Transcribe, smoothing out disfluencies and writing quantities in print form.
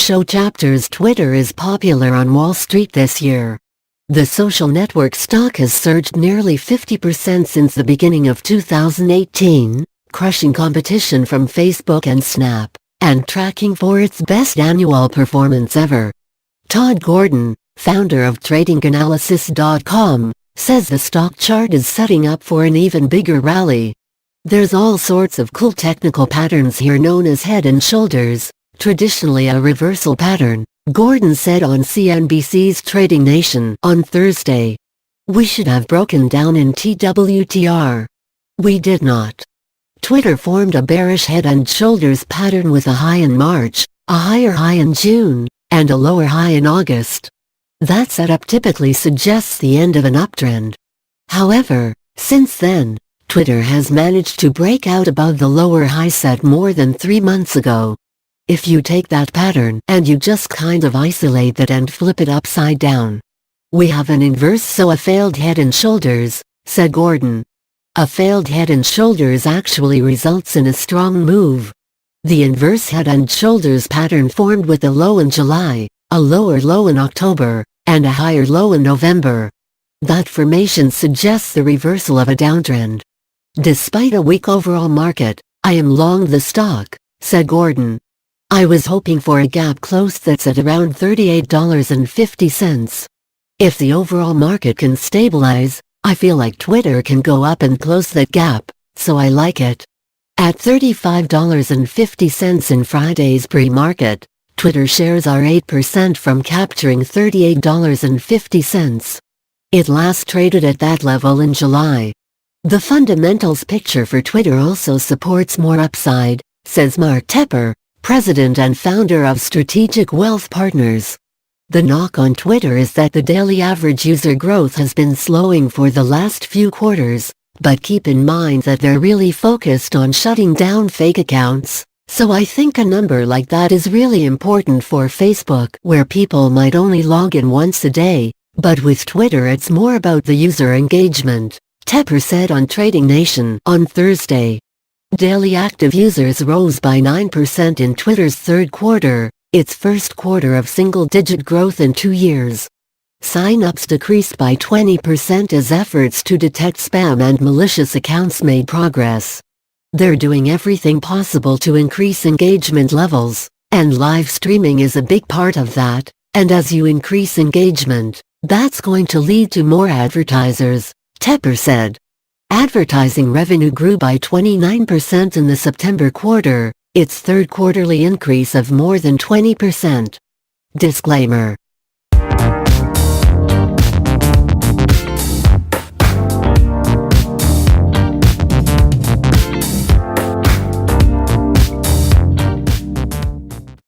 show chapters. Twitter is popular on Wall Street this year. The social network stock has surged nearly 50% since the beginning of 2018, crushing competition from Facebook and Snap, and tracking for its best annual performance ever. Todd Gordon, founder of TradingAnalysis.com, says the stock chart is setting up for an even bigger rally. There's all sorts of cool technical patterns here known as head and shoulders, traditionally a reversal pattern, Gordon said on CNBC's Trading Nation on Thursday. We should have broken down in TWTR. We did not. Twitter formed a bearish head and shoulders pattern with a high in March, a higher high in June, and a lower high in August. That setup typically suggests the end of an uptrend. However, since then, Twitter has managed to break out above the lower high set more than 3 months ago. If you take that pattern and you just kind of isolate that and flip it upside down, we have an inverse, so a failed head and shoulders, said Gordon. A failed head and shoulders actually results in a strong move. The inverse head and shoulders pattern formed with a low in July, a lower low in October, and a higher low in November. That formation suggests the reversal of a downtrend. Despite a weak overall market, I am long the stock, said Gordon. I was hoping for a gap close that's at around $38.50. If the overall market can stabilize, I feel like Twitter can go up and close that gap, so I like it. At $35.50 in Friday's pre-market, Twitter shares are 8% from capturing $38.50. It last traded at that level in July. The fundamentals picture for Twitter also supports more upside, says Mark Tepper, president and founder of Strategic Wealth Partners. The knock on Twitter is that the daily average user growth has been slowing for the last few quarters, but keep in mind that they're really focused on shutting down fake accounts, so I think a number like that is really important for Facebook, where people might only log in once a day, but with Twitter it's more about the user engagement, Tepper said on Trading Nation on Thursday. Daily active users rose by 9% in Twitter's third quarter, its first quarter of single-digit growth in 2 years. Sign-ups decreased by 20% as efforts to detect spam and malicious accounts made progress. They're doing everything possible to increase engagement levels, and live streaming is a big part of that, and as you increase engagement, that's going to lead to more advertisers, Tepper said. Advertising revenue grew by 29% in the September quarter, its third quarterly increase of more than 20%. Disclaimer: